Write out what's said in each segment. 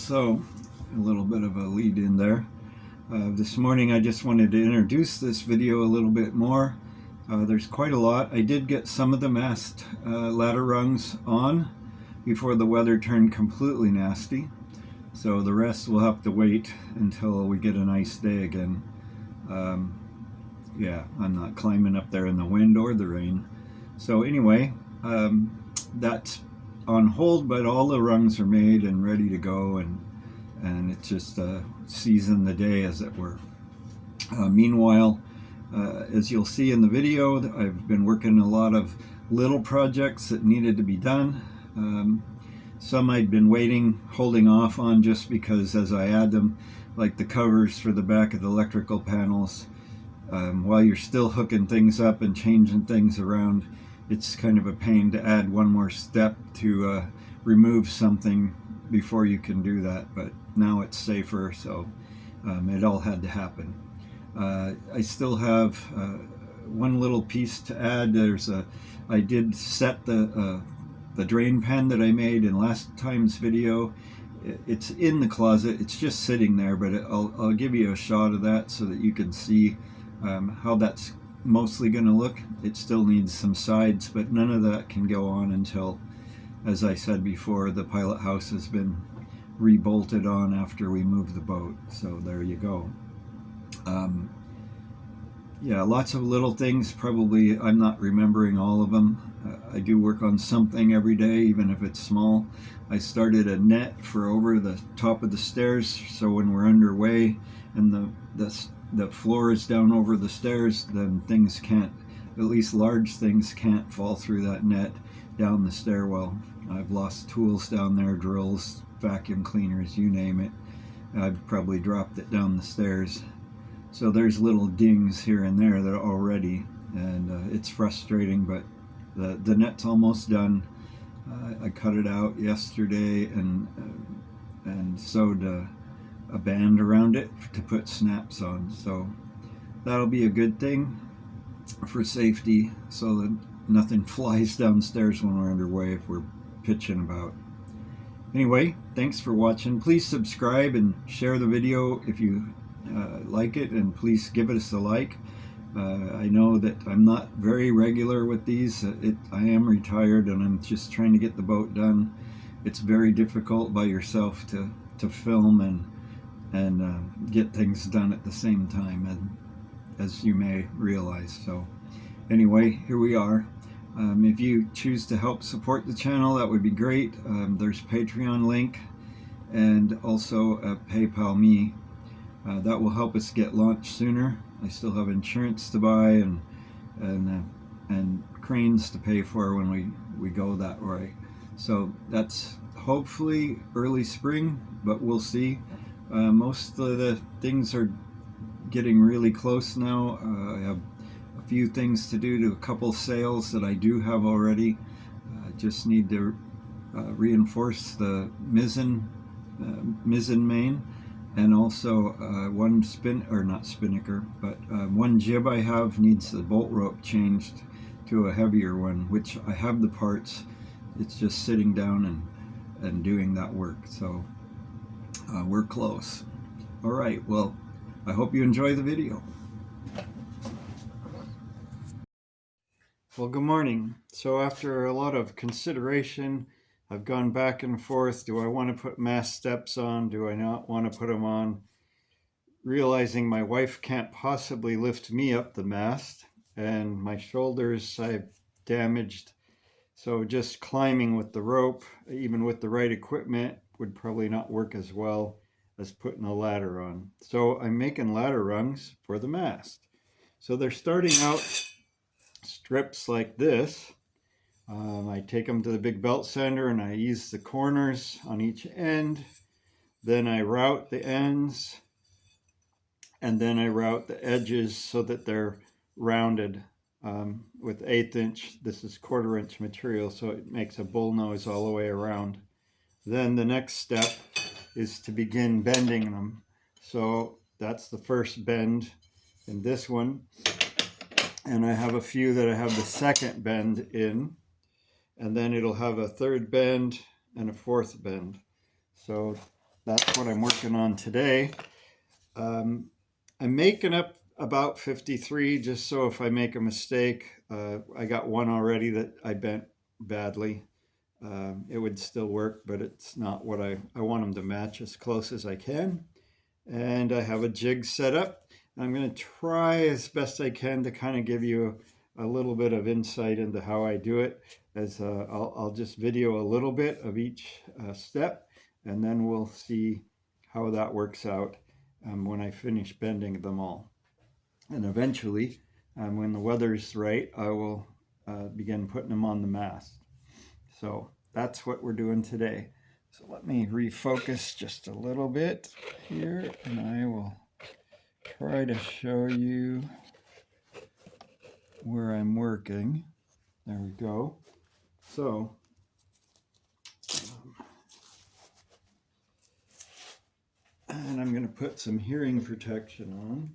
So, a little bit of a lead in there. This morning I just wanted to introduce this video a little bit more. There's quite a lot. I did get some of the mast ladder rungs on before the weather turned completely nasty. So the rest will have to wait until we get a nice day again. Yeah, I'm not climbing up there in the wind or the rain. So anyway, that's on hold, but all the rungs are made and ready to go, and it's just season the day, as it were. Meanwhile, as you'll see in the video, I've been working a lot of little projects that needed to be done. Some I'd been holding off on just because as I add them, like the covers for the back of the electrical panels, while you're still hooking things up and changing things around, it's kind of a pain to add one more step to remove something before you can do that. But now it's safer, so it all had to happen. I still have one little piece to add. I did set the drain pan that I made in last time's video. It's in the closet. It's just sitting there, but I'll give you a shot of that so that you can see how that's mostly going to look. It still needs some sides, but none of that can go on until, as I said before, the pilot house has been rebolted on after we move the boat. So there you go. Yeah, lots of little things. Probably I'm not remembering all of them. I do work on something every day, even if it's small. I started a net for over the top of the stairs, so when we're underway and the floor is down over the stairs, then things can't, at least large things can't fall through that net down the stairwell. I've lost tools down there, drills, vacuum cleaners, you name it. I've probably dropped it down the stairs. So there's little dings here and there that are already, and it's frustrating, but the net's almost done. I cut it out yesterday and sewed a band around it to put snaps on. So that'll be a good thing for safety, so that nothing flies downstairs when we're underway if we're pitching about. Anyway, thanks for watching. Please subscribe and share the video if you like it, and please give us a like. I know that I'm not very regular with these. I am retired and I'm just trying to get the boat done. It's very difficult by yourself to film and get things done at the same time, and as you may realize. So anyway, here we are. If you choose to help support the channel, that would be great. There's Patreon link and also a PayPal me. That will help us get launched sooner. I still have insurance to buy and cranes to pay for when we go that way. So that's hopefully early spring, but we'll see. Most of the things are getting really close now. I have a few things to do to a couple sales that I do have already. I just need to reinforce the mizzen main, and also one one jib I have needs the bolt rope changed to a heavier one, which I have the parts. It's just sitting down and doing that work. So we're close. All right, well, I hope you enjoy the video. Well, good morning. So after a lot of consideration, I've gone back and forth. Do I want to put mast steps on? Do I not want to put them on? Realizing my wife can't possibly lift me up the mast, and my shoulders I've damaged. So just climbing with the rope, even with the right equipment, would probably not work as well as putting a ladder on. So I'm making ladder rungs for the mast. So they're starting out strips like this. I take them to the big belt sander and I ease the corners on each end. Then I route the ends, and then I route the edges so that they're rounded with 1/8 inch. This is 1/4 inch material, so it makes a bull nose all the way around. Then the next step is to begin bending them. So that's the first bend in this one. And I have a few that I have the second bend in, and then it'll have a third bend and a fourth bend. So that's what I'm working on today. I'm making up about 53, just so if I make a mistake, I got one already that I bent badly. It would still work, but it's not what I want them to match as close as I can. And I have a jig set up. I'm going to try as best I can to kind of give you a little bit of insight into how I do it. As I'll just video a little bit of each step, and then we'll see how that works out when I finish bending them all. And eventually, when the weather's right, I will begin putting them on the mast. So that's what we're doing today. So let me refocus just a little bit here, and I will try to show you where I'm working. There we go. So and I'm going to put some hearing protection on.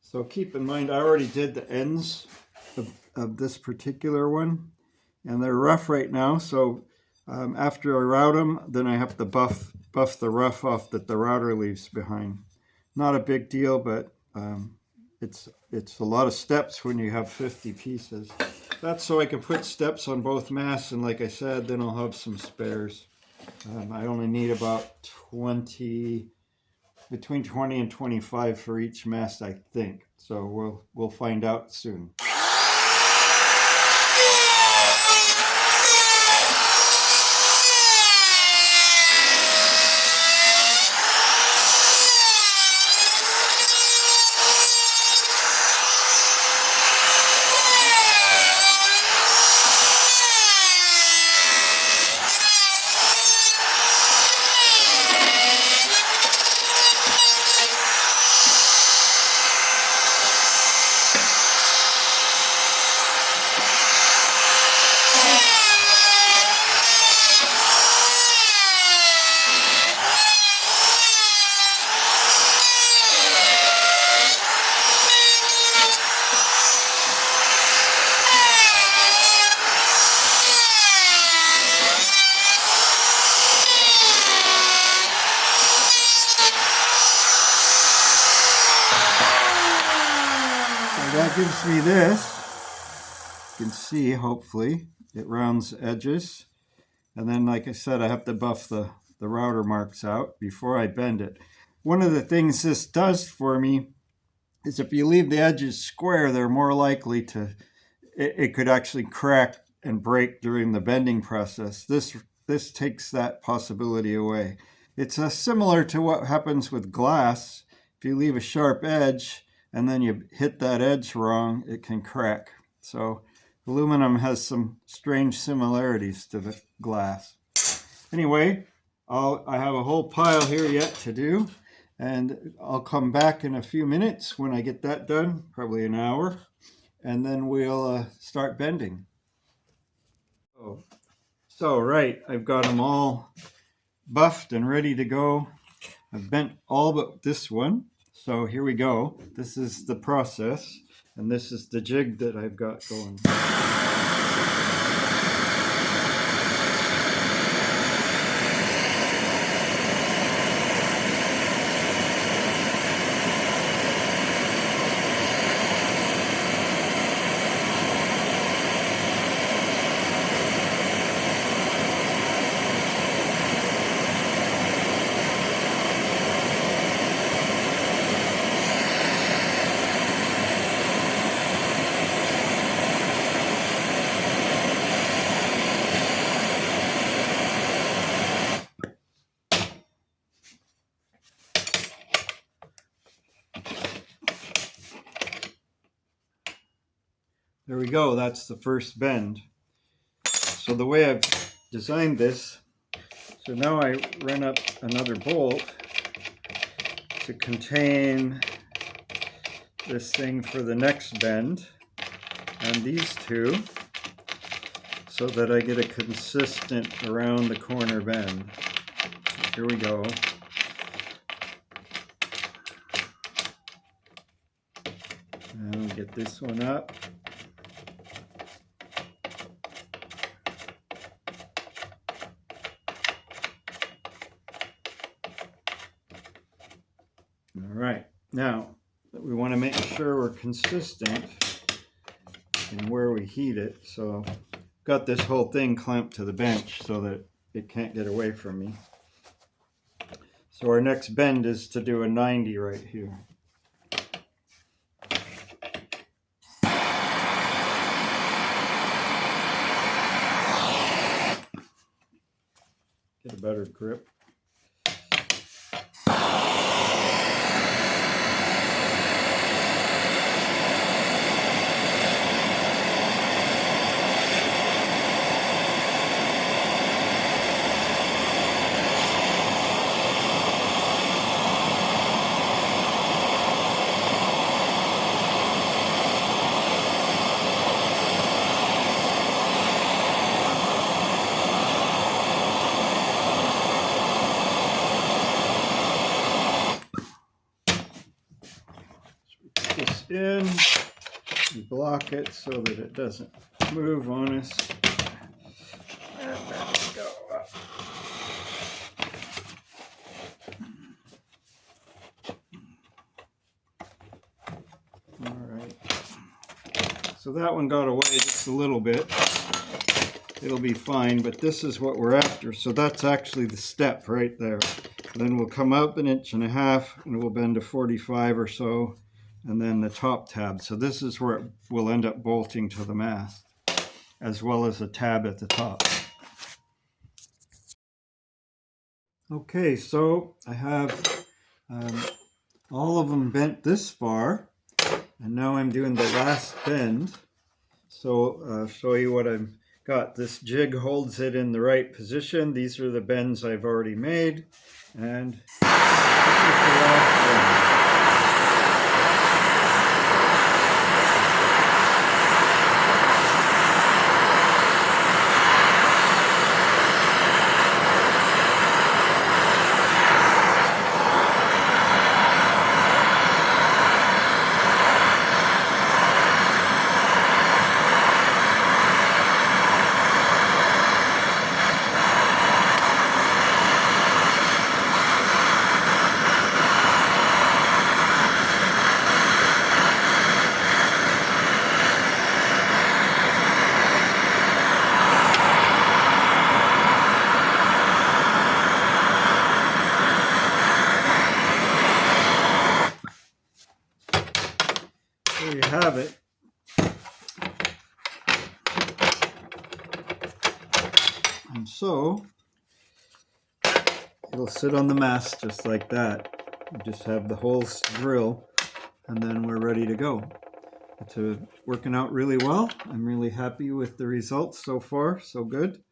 So keep in mind, I already did the ends of this particular one, and they're rough right now. So after I route them, then I have to buff the rough off that the router leaves behind. Not a big deal, but it's a lot of steps when you have 50 pieces. That's so I can put steps on both masts, and like I said, then I'll have some spares. I only need about 20, between 20 and 25 for each mast, I think. So we'll find out soon. That gives me this. You can see, hopefully, it rounds edges. And then, like I said, I have to buff the router marks out before I bend it. One of the things this does for me is if you leave the edges square, they're more likely to, it could actually crack and break during the bending process. This takes that possibility away. It's similar to what happens with glass. If you leave a sharp edge, and then you hit that edge wrong, it can crack. So aluminum has some strange similarities to the glass. Anyway, I have a whole pile here yet to do, and I'll come back in a few minutes when I get that done, probably an hour, and then we'll start bending. So right, I've got them all buffed and ready to go. I've bent all but this one. So here we go. This is the process, and this is the jig that I've got going. There we go, that's the first bend. So the way I've designed this, so now I run up another bolt to contain this thing for the next bend, and these two, so that I get a consistent around the corner bend. Here we go. And we'll get this one up. Now, we want to make sure we're consistent in where we heat it. So I've got this whole thing clamped to the bench so that it can't get away from me. So our next bend is to do a 90 right here. Get a better grip. This in, we block it so that it doesn't move on us. And there we go. All right. So that one got away just a little bit. It'll be fine, but this is what we're after. So that's actually the step right there. Then we'll come up 1.5 inches and we'll bend to 45 or so. And then the top tab. So this is where it will end up bolting to the mast, as well as a tab at the top. Okay, so I have all of them bent this far, and now I'm doing the last bend. So I'll show you what I've got. This jig holds it in the right position. These are the bends I've already made, and this is the last bend. There you have it. And so it'll sit on the mast just like that. You just have the holes to drill, and then we're ready to go. It's working out really well. I'm really happy with the results so far, so good.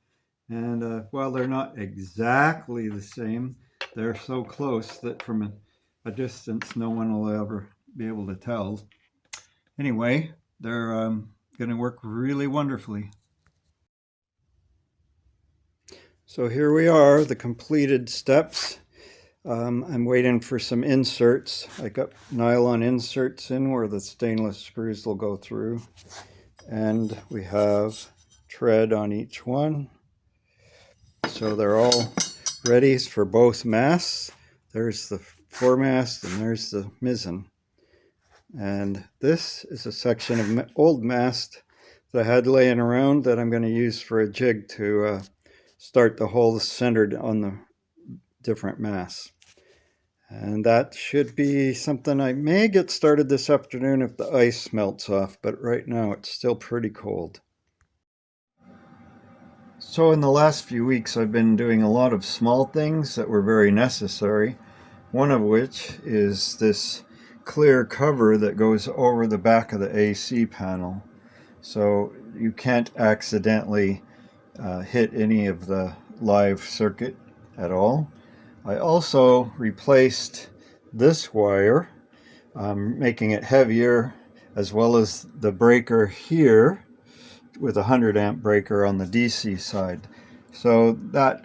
And while they're not exactly the same, they're so close that from a distance no one will ever be able to tell. Anyway, they're going to work really wonderfully. So here we are, the completed steps. I'm waiting for some inserts. I got nylon inserts in where the stainless screws will go through. And we have tread on each one. So they're all ready for both masts. There's the foremast and there's the mizzen. And this is a section of old mast that I had laying around that I'm going to use for a jig to start the holes centered on the different masts. And that should be something I may get started this afternoon if the ice melts off, but right now it's still pretty cold. So in the last few weeks I've been doing a lot of small things that were very necessary, one of which is this clear cover that goes over the back of the AC panel, so you can't accidentally hit any of the live circuit at all. I also replaced this wire, making it heavier, as well as the breaker here with a 100 amp breaker on the DC side. So that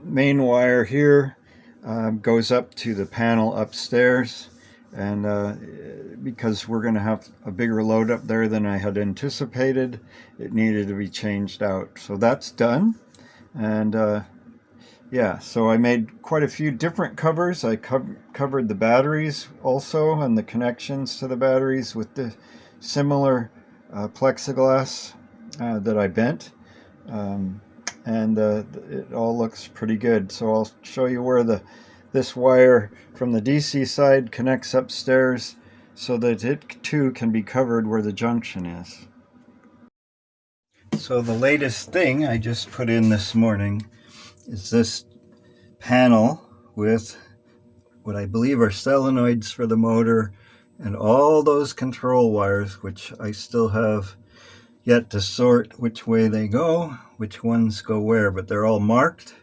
main wire here goes up to the panel upstairs, and because we're going to have a bigger load up there than I had anticipated, it needed to be changed out. So that's done, and Yeah, so I made quite a few different covers. I covered the batteries also and the connections to the batteries with the similar plexiglass that I bent. Um, and it all looks pretty good. So I'll show you where this wire from the DC side connects upstairs so that it too can be covered where the junction is. So the latest thing I just put in this morning is this panel with what I believe are solenoids for the motor and all those control wires, which I still have yet to sort which way they go, which ones go where, but they're all marked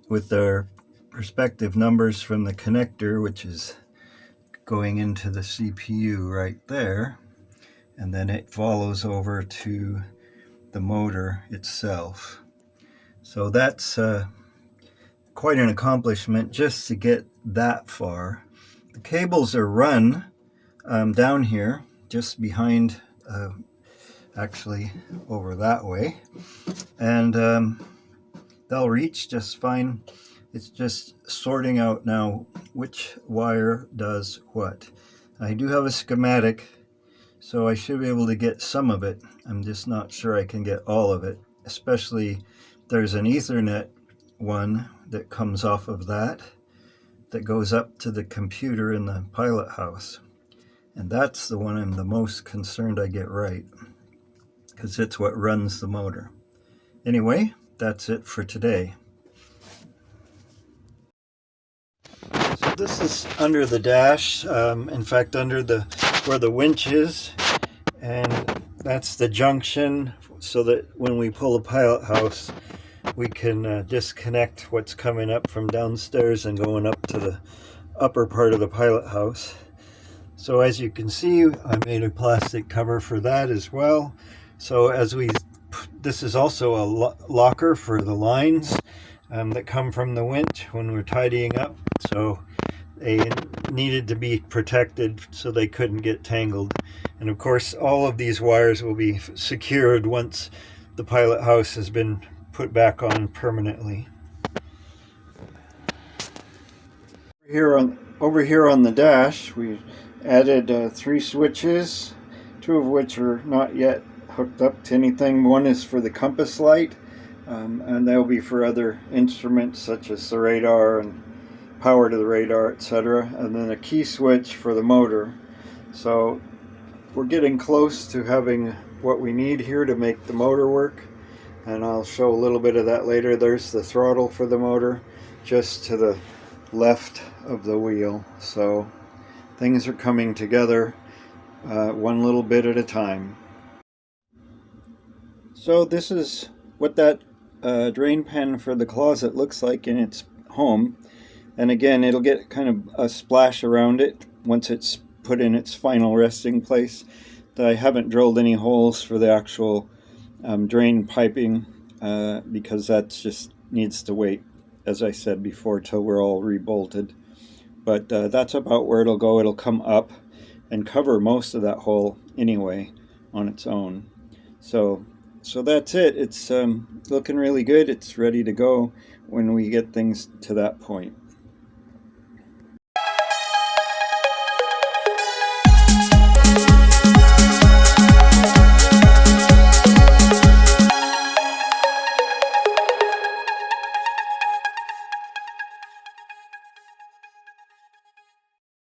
with their respective numbers from the connector, which is going into the CPU right there, and then it follows over to the motor itself. So that's quite an accomplishment just to get that far. The cables are run down here, just behind, actually over that way, and they'll reach just fine. It's just sorting out now which wire does what. I do have a schematic, so I should be able to get some of it. I'm just not sure I can get all of it, especially there's an Ethernet one that comes off of that goes up to the computer in the pilot house. And that's the one I'm the most concerned I get right, because it's what runs the motor. Anyway, that's it for today. So this is under the dash, in fact under where the winch is, and that's the junction so that when we pull the pilot house we can disconnect what's coming up from downstairs and going up to the upper part of the pilot house. So as you can see, I made a plastic cover for that as well. So this is also a locker for the lines that come from the winch when we're tidying up. So they needed to be protected so they couldn't get tangled. And of course, all of these wires will be secured once the pilot house has been put back on permanently. Over here on the dash, we added 3 switches, 2 of which are not yet hooked up to anything. One is for the compass light, and that will be for other instruments such as the radar and power to the radar, etc. And then a key switch for the motor. So we're getting close to having what we need here to make the motor work, and I'll show a little bit of that later. There's the throttle for the motor just to the left of the wheel. So things are coming together one little bit at a time. So this is what that drain pan for the closet looks like in its home. And again, it'll get kind of a splash around it once it's put in its final resting place. I haven't drilled any holes for the actual drain piping because that just needs to wait, as I said before, till we're all rebolted. But that's about where it'll go. It'll come up and cover most of that hole anyway on its own. So that's it. It's looking really good. It's ready to go when we get things to that point.